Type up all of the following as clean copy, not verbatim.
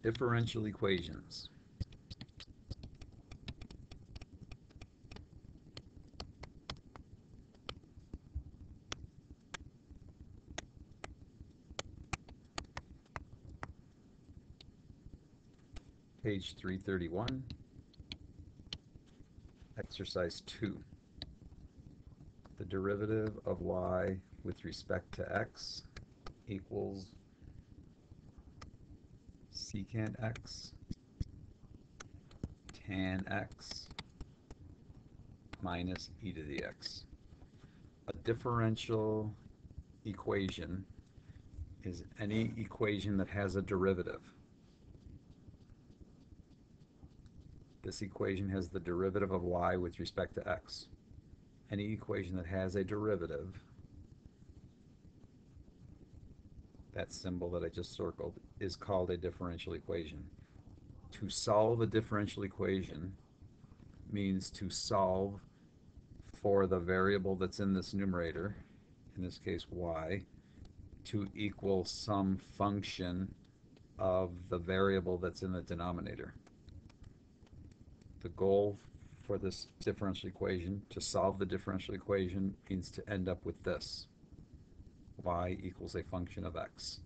Differential equations. Page 331, exercise 2. The derivative of y with respect to x equals secant x tan x minus e to the x. A differential equation is any equation that has a derivative. This equation has the derivative of y with respect to x. Any equation that has a derivative, that symbol that I just circled, is called a differential equation. To solve a differential equation means to solve for the variable that's in this numerator, in this case y, to equal some function of the variable that's in the denominator. The goal for this differential equation, to solve the differential equation, means to end up with this. Y equals a function of x.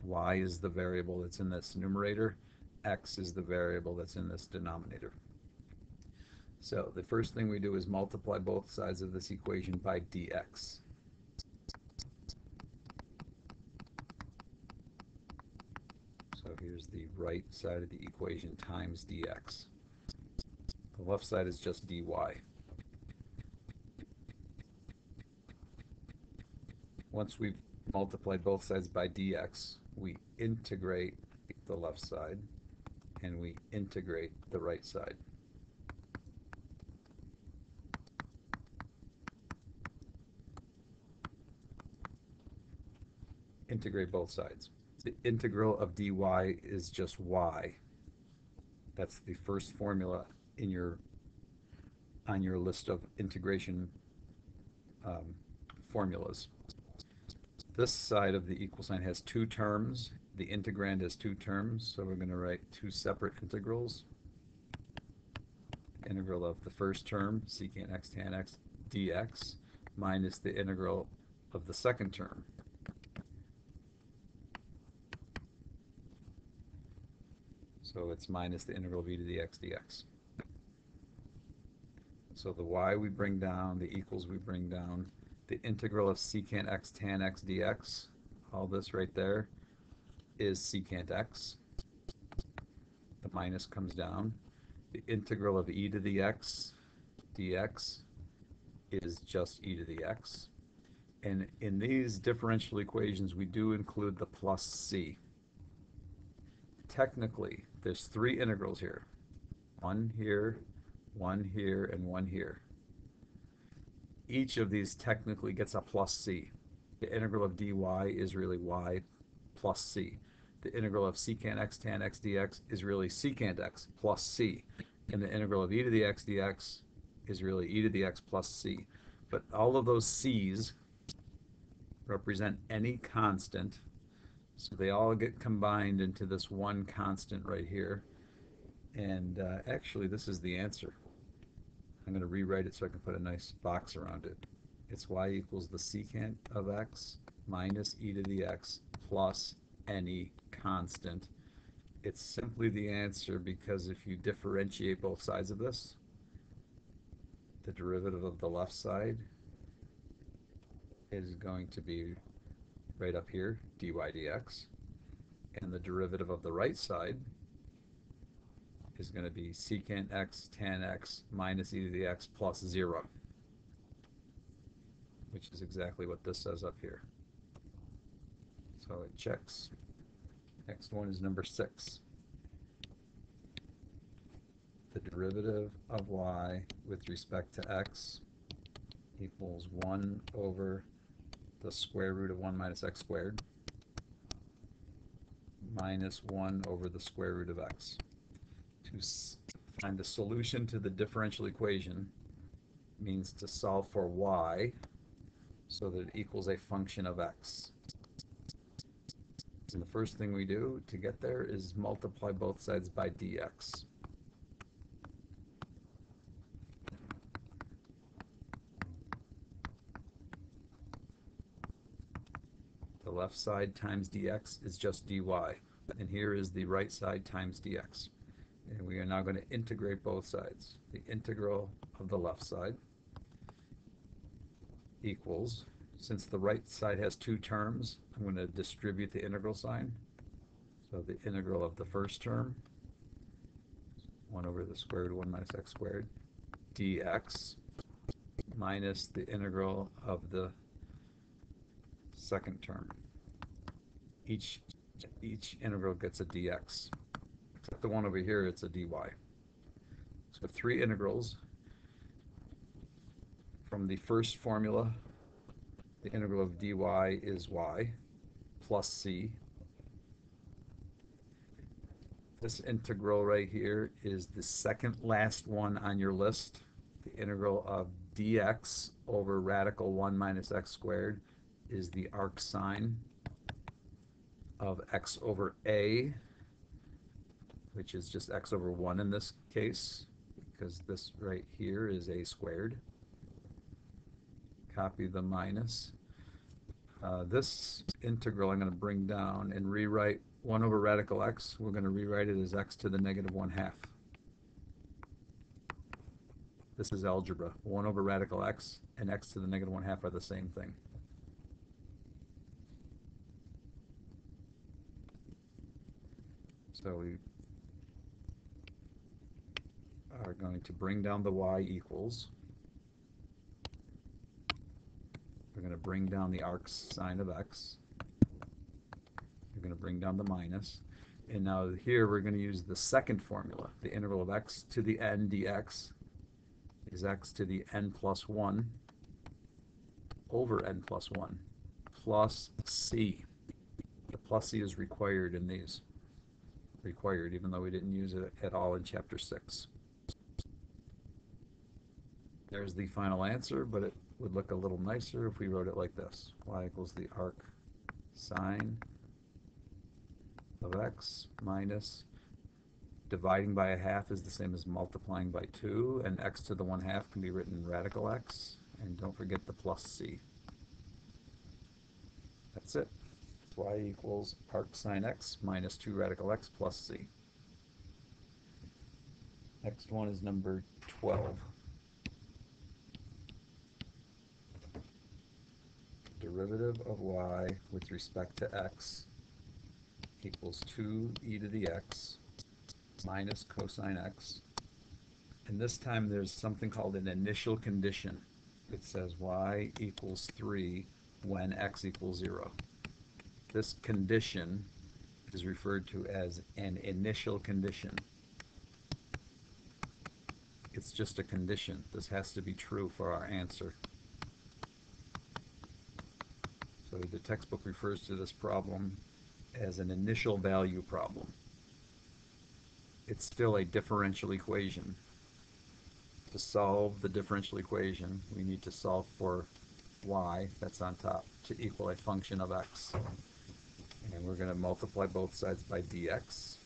Y is the variable that's in this numerator. X is the variable that's in this denominator. So the first thing we do is multiply both sides of this equation by dx. So here's the right side of the equation times dx. The left side is just dy. Once we've multiplied both sides by dx, we integrate the left side and we integrate the right side. Integrate both sides. The integral of dy is just y. That's the first formula in on your list of integration formulas. This side of the equal sign has two terms. The integrand has two terms, so we're going to write two separate integrals. The integral of the first term, secant x tan x dx, minus the integral of the second term. So it's minus the integral of e to the x dx. So the y we bring down, the equals we bring down, the integral of secant x tan x dx, all this right there, is secant x. The minus comes down. The integral of e to the x dx is just e to the x. And in these differential equations, we do include the plus c. Technically, there's three integrals here. One here, and one here. Each of these technically gets a plus c. The integral of dy is really y plus c. The integral of secant x tan x dx is really secant x plus c. And the integral of e to the x dx is really e to the x plus c. But all of those c's represent any constant, so they all get combined into this one constant right here. And actually, this is the answer. I'm going to rewrite it so I can put a nice box around it. It's y equals the secant of x minus e to the x plus any constant. It's simply the answer because if you differentiate both sides of this, the derivative of the left side is going to be right up here, dy dx, and the derivative of the right side is going to be secant x tan x minus e to the x plus 0, which is exactly what this says up here. So it checks. Next one is number 6. The derivative of y with respect to x equals 1 over the square root of 1 minus x squared minus 1 over the square root of x. To find the solution to the differential equation means to solve for y so that it equals a function of x. And the first thing we do to get there is multiply both sides by dx. The left side times dx is just dy, and here is the right side times dx. And we are now going to integrate both sides. The integral of the left side equals, since the right side has two terms, I'm going to distribute the integral sign. So the integral of the first term, 1 over the square root of 1 minus x squared, dx, minus the integral of the second term. Each integral gets a dx. Except the one over here, it's a dy. So three integrals. From the first formula, the integral of dy is y plus c. This integral right here is the second last one on your list. The integral of dx over radical 1 minus x squared is the arc sine of x over a, which is just x over 1 in this case, because this right here is a squared. Copy the minus. This integral I'm going to bring down and rewrite 1 over radical x. We're going to rewrite it as x to the negative 1/2. This is algebra. 1 over radical x and x to the negative 1/2 are the same thing. So we are going to bring down the y equals. We're going to bring down the arc sine of x. We're going to bring down the minus. And now here we're going to use the second formula. The integral of x to the n dx is x to the n plus 1 over n plus 1 plus c. The plus c is required in these. Required, even though we didn't use it at all in chapter 6. There's the final answer, but it would look a little nicer if we wrote it like this. Y equals the arc sine of x minus dividing by 1/2 is the same as multiplying by 2, and x to the 1/2 can be written radical x, and don't forget the plus c. That's it. Y equals arc sine x minus 2 radical x plus c. Next one is number 12. Derivative of y with respect to x equals 2e to the x minus cosine x. And this time there's something called an initial condition. It says y equals 3 when x equals 0. This condition is referred to as an initial condition. It's just a condition. This has to be true for our answer. So the textbook refers to this problem as an initial value problem. It's still a differential equation. To solve the differential equation, we need to solve for y, that's on top, to equal a function of x. And we're going to multiply both sides by dx.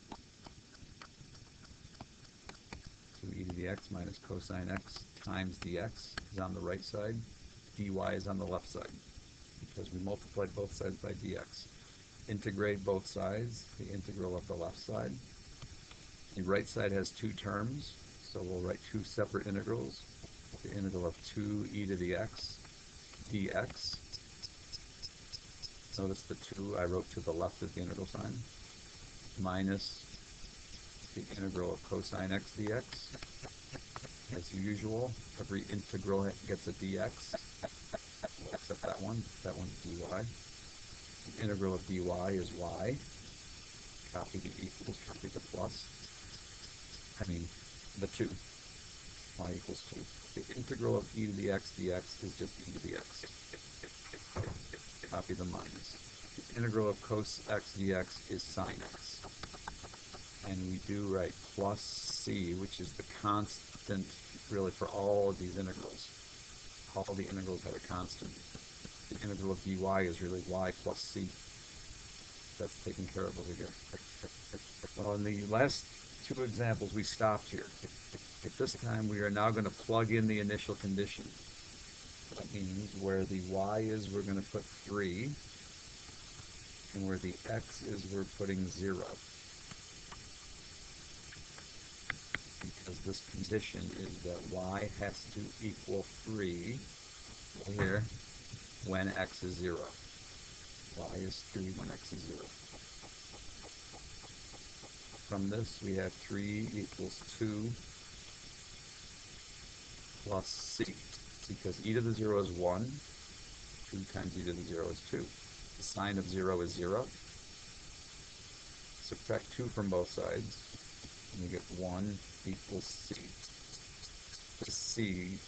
2e to the x minus cosine x times dx is on the right side. dy is on the left side, because we multiplied both sides by dx. Integrate both sides, the integral of the left side. The right side has two terms, so we'll write two separate integrals. The integral of 2e to the x dx. Notice the 2 I wrote to the left of the integral sign, minus the integral of cosine x dx. As usual, every integral gets a dx, except that one's dy. The integral of dy is y. Copy the equals, copy the plus. The 2. Y equals 2. The integral of e to the x dx is just e to the x. Copy the minus. The integral of cos x dx is sine x. And we do write plus c, which is the constant really for all of these integrals. All the integrals have a constant. The integral of dy is really y plus c. That's taken care of over here. Well, in the last two examples, we stopped here. At this time, we are now going to plug in the initial condition. That means where the y is, we're going to put 3, and where the x is, we're putting 0. Because this condition is that y has to equal 3 here when x is 0. Y is 3 when x is 0. From this, we have 3 equals 2 plus c, because e to the 0 is 1, 2 times e to the 0 is 2. The sine of 0 is 0. Subtract 2 from both sides, and you get 1 equals c. The c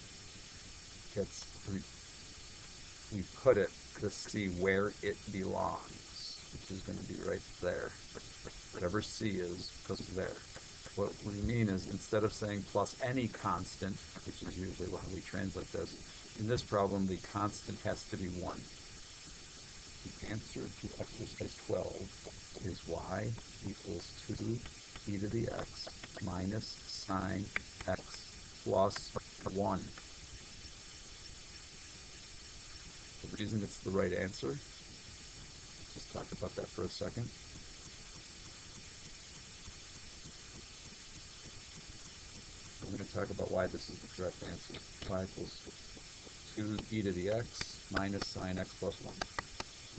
gets, we put it, the c where it belongs, which is going to be right there. Whatever c is, goes there. What we mean is, instead of saying plus any constant, which is usually how we translate this, in this problem, the constant has to be 1. The answer to exercise 12 is y equals 2 e to the x minus sine x plus 1. The reason it's the right answer, just talk about that for a second. We're going to talk about why this is the correct answer. Y equals 2 e to the x minus sine x plus 1.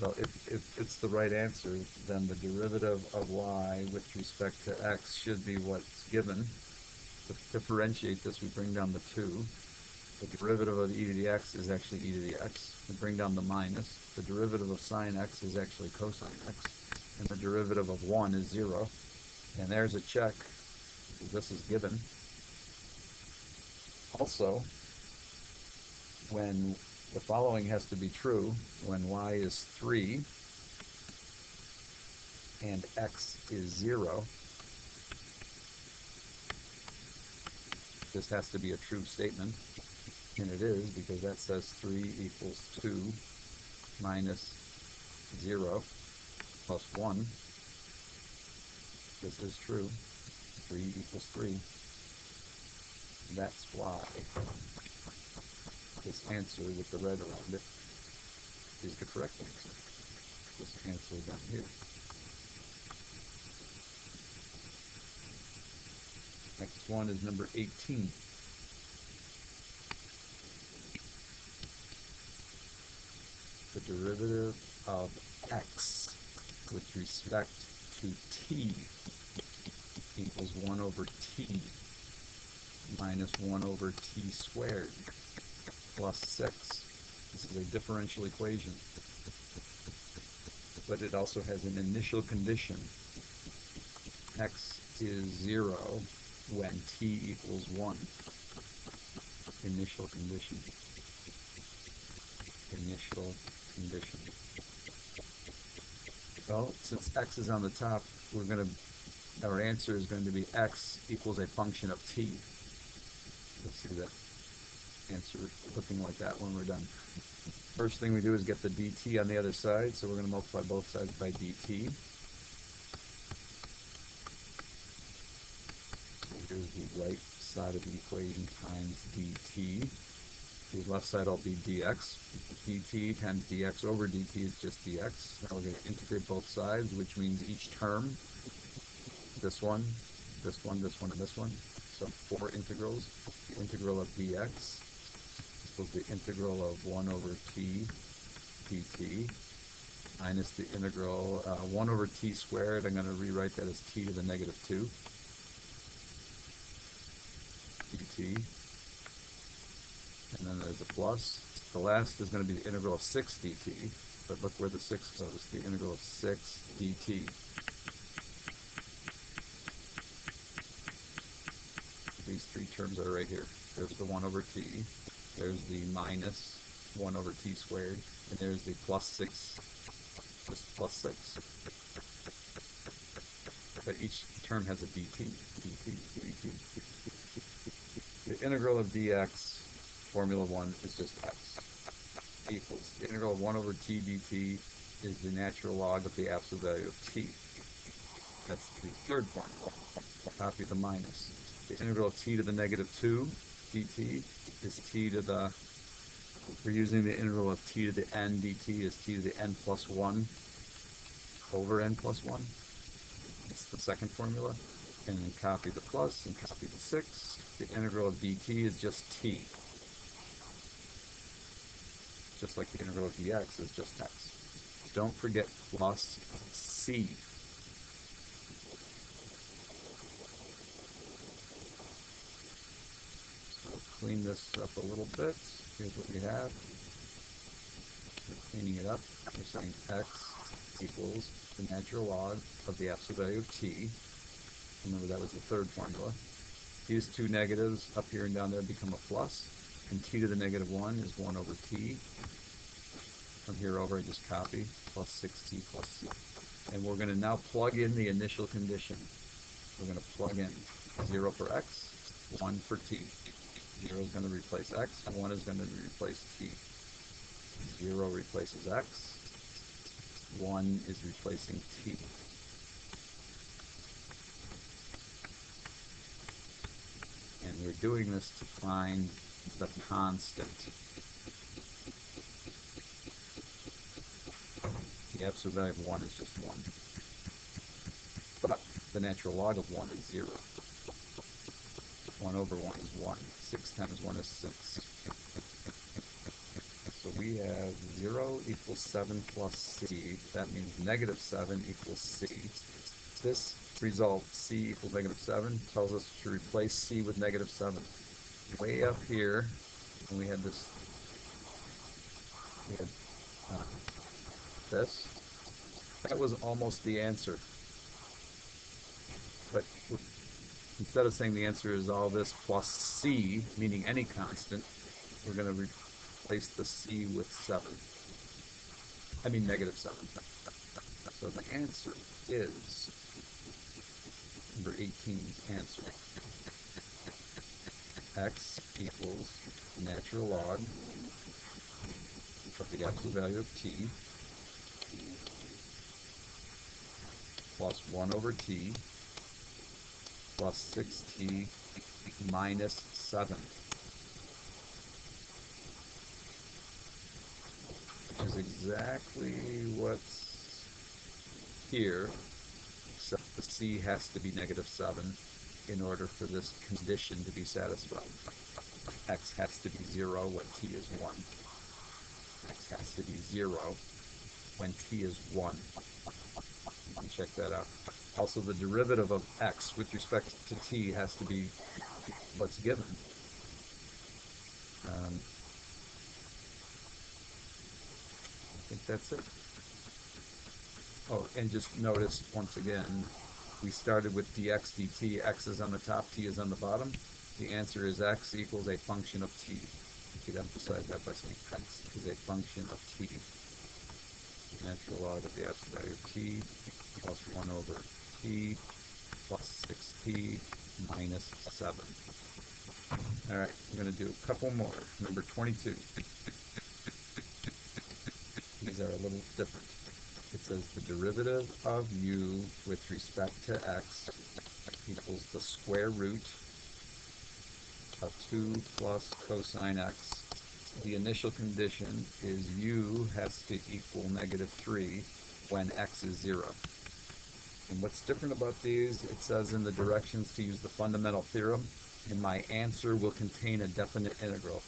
Well, if it's the right answer, then the derivative of y with respect to x should be what's given. To differentiate this, we bring down the 2. The derivative of e to the x is actually e to the x. We bring down the minus. The derivative of sine x is actually cosine x. And the derivative of 1 is 0. And there's a check. This is given. Also, when the following has to be true, when y is 3 and x is 0, this has to be a true statement, and it is, because that says 3 equals 2 minus 0 plus 1. This is true. 3 equals 3. That's why this answer with the red around it is the correct answer. This answer down here. Next one is number 18. The derivative of x with respect to t equals 1 over t minus 1 over t squared plus 6. This is a differential equation, but it also has an initial condition. X is 0 when t equals 1. Initial condition. Initial condition. Well, since x is on the top, our answer is going to be x equals a function of t. Let's see that answer looking like that when we're done. First thing we do is get the dt on the other side, so we're going to multiply both sides by dt. Here's the right side of the equation times dt. The left side will be dx. dt times dx over dt is just dx. Now we're going to integrate both sides, which means each term, this one, this one, this one, and this one. So 4 integrals. The integral of dx equals the integral of 1 over t dt minus the integral 1 over t squared. I'm going to rewrite that as t to the negative 2 dt. And then there's a plus. The last is going to be the integral of 6 dt. But look where the 6 goes. The integral of 6 dt. These 3 terms are right here. There's the 1 over t. There's the minus 1 over t squared. And there's the plus 6. Just plus 6. But each term has a dt. dt. The integral of dx, formula 1, is just x equals the integral of 1 over t dt is the natural log of the absolute value of t. That's the third formula. Copy the minus. The integral of t to the negative 2 dt is t to the, we're using the integral of t to the n dt is t to the n plus 1 over n plus 1. That's the second formula. And then copy the plus and copy the 6. The integral of dt is just t. Just like the integral of dx is just x. Don't forget plus c. So clean this up a little bit. Here's what we have. We're cleaning it up. We're saying x equals the natural log of the absolute value of t. Remember that was the third formula. These two negatives up here and down there become a plus, and t to the negative 1 is 1 over t. From here over, I just copy, plus 6t plus c. And we're going to now plug in the initial condition. We're going to plug in 0 for x, 1 for t. 0 is going to replace x, 1 is going to replace t. 0 replaces x, 1 is replacing t. And we're doing this to find the constant. The absolute value of 1 is just 1. But the natural log of 1 is 0. 1 over 1 is 1. 6 times 1 is 6. So we have 0 equals 7 plus c. That means negative 7 equals c. This result, c equals negative 7, tells us to replace c with negative 7. Way up here, when we had this, we had this, that was almost the answer. But instead of saying the answer is all this plus c, meaning any constant, we're going to replace the c with 7. I mean negative 7. So the answer is number 18's answer. X equals natural log of the absolute value of t plus 1 over t plus 6t minus 7. Which is exactly what's here, except the c has to be negative 7 in order for this condition to be satisfied. X has to be 0 when t is 1. X has to be 0 when t is 1. Check that out. Also, the derivative of x with respect to t has to be what's given. I think that's it. Oh, and just notice once again, we started with dx dt. X is on the top, t is on the bottom. The answer is x equals a function of t. You could emphasize that by saying x is a function of t. Natural log of the absolute value of t plus 1 over t plus 6t minus 7. All right, we're going to do a couple more. Number 22. These are a little different. It says the derivative of u with respect to x equals the square root of 2 plus cosine x. The initial condition is u has to equal negative 3 when x is 0. And what's different about these, it says in the directions to use the fundamental theorem, and my answer will contain a definite integral.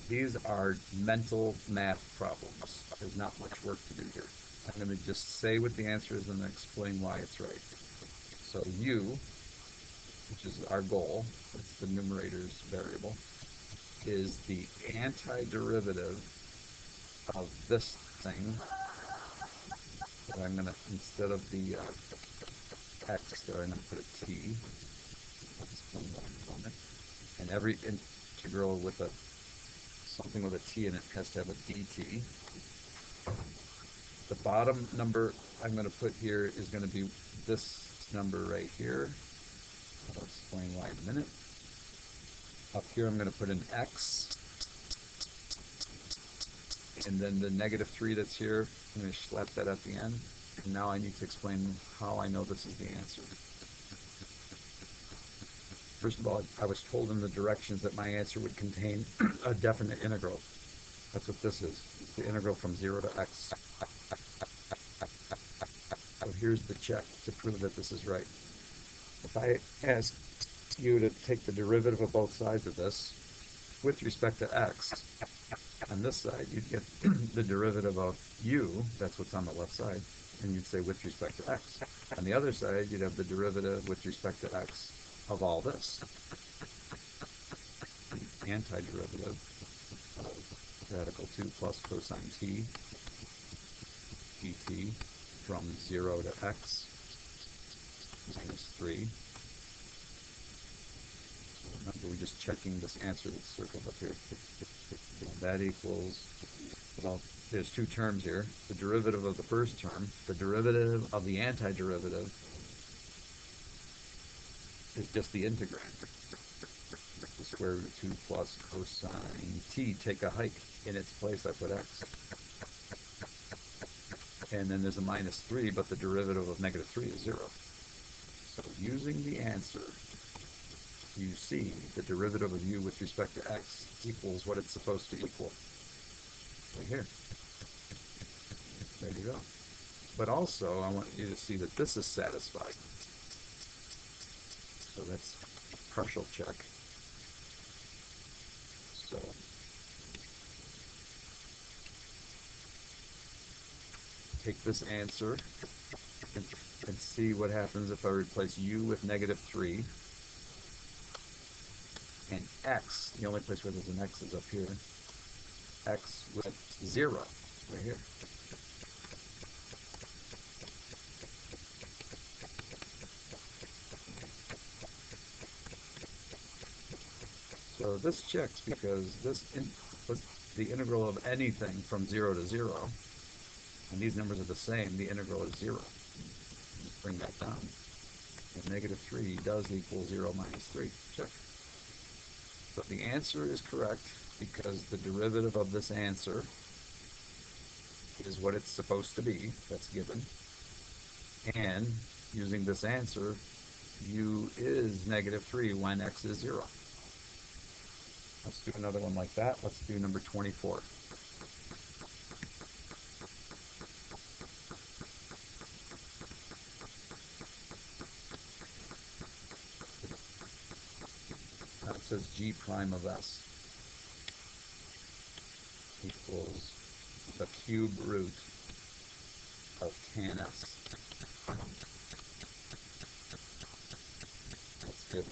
These are mental math problems. There's not much work to do here. I'm going to just say what the answer is and then explain why it's right. So u, which is our goal, it's the numerator's variable, is the antiderivative of this thing. So I'm going to, instead of the x there, I'm going to put a t. And every integral with something with a t in it has to have a dt. The bottom number I'm going to put here is going to be this number right here. I'll explain why in a minute. Up here I'm going to put an x. And then the negative 3 that's here, I'm going to slap that at the end. And now I need to explain how I know this is the answer. First of all, I was told in the directions that my answer would contain a definite integral. That's what this is. It's the integral from 0 to x. So here's the check to prove that this is right. If I ask you to take the derivative of both sides of this with respect to x, on this side you'd get the derivative of u, that's what's on the left side, and you'd say with respect to x. On the other side, you'd have the derivative with respect to x of all this. The antiderivative of radical 2 plus cosine t dt from 0 to x minus 3. Remember, we're just checking this answer that's circled up here. That equals, well, there's two terms here. The derivative of the first term, the derivative of the antiderivative is just the integrand. The square root of 2 plus cosine t, take a hike. In its place, I put x. And then there's a minus 3, but the derivative of negative 3 is 0. So using the answer, you see the derivative of u with respect to x equals what it's supposed to equal. Right here. There you go. But also, I want you to see that this is satisfied. So that's partial check. So take this answer and see what happens if I replace u with negative 3 and x, the only place where there's an x is up here, x with 0, right here. So this checks because this was the integral of anything from 0 to 0, and these numbers are the same, the integral is 0. Just bring that down. And negative 3 does equal 0 minus 3. Check. So the answer is correct because the derivative of this answer is what it's supposed to be. That's given. And using this answer, u is negative 3 when x is 0. Let's do another one like that. Let's do number 24. Now it says g prime of s equals the cube root of tan s. That's given.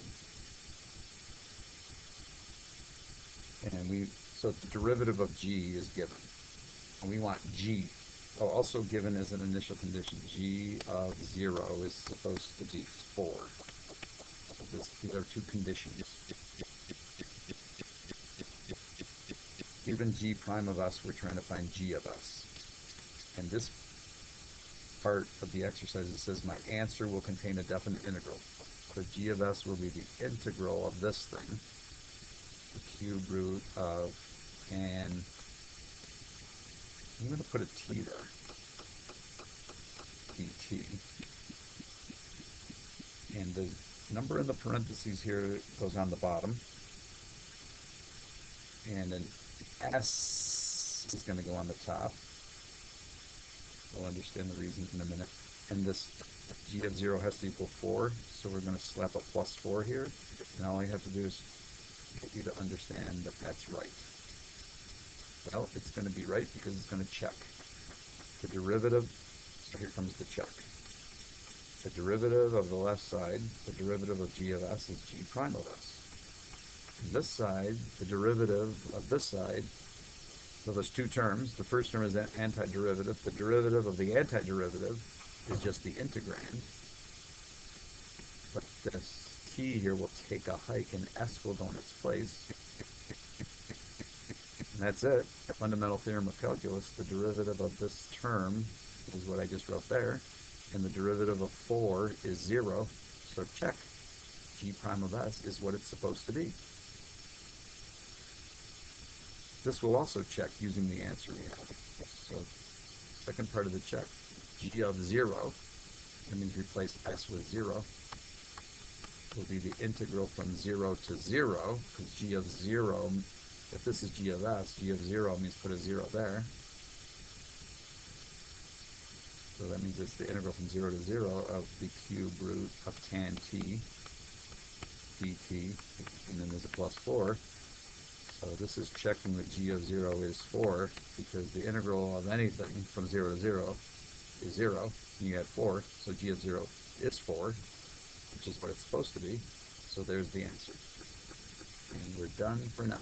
And so the derivative of g is given. And we want g. Oh, also given as an initial condition, g of 0 is supposed to be 4. So these are two conditions. Given g prime of s, we're trying to find g of s. And this part of the exercise, it says my answer will contain a definite integral. So g of s will be the integral of this thing, the cube root of, and I'm going to put a t there, dt. And the number in the parentheses here goes on the bottom. And an s is going to go on the top. We'll understand the reason in a minute. And this g of 0 has to equal 4, so we're going to slap a plus 4 here. And all I have to do is get you to understand that that's right. Well, it's going to be right because it's going to check. The derivative, so here comes the check. The derivative of the left side, the derivative of g of s is g prime of s. And this side, the derivative of this side, so there's two terms. The first term is an antiderivative. The derivative of the antiderivative is just the integrand. But this t here will take a hike and s will go in its place. And that's it. Fundamental theorem of calculus. The derivative of this term is what I just wrote there. And the derivative of 4 is 0. So check. G prime of s is what it's supposed to be. This will also check using the answer here. So second part of the check, g of 0, that means replace x with 0, will be the integral from 0 to 0, because g of 0, if this is g of s, g of 0 means put a 0 there. So that means it's the integral from 0 to 0 of the cube root of tan t dt, and then there's a plus 4. So this is checking that g of 0 is 4, because the integral of anything from 0 to 0 is 0, and you add 4, so g of 0 is 4, which is what it's supposed to be. So there's the answer. And we're done for now.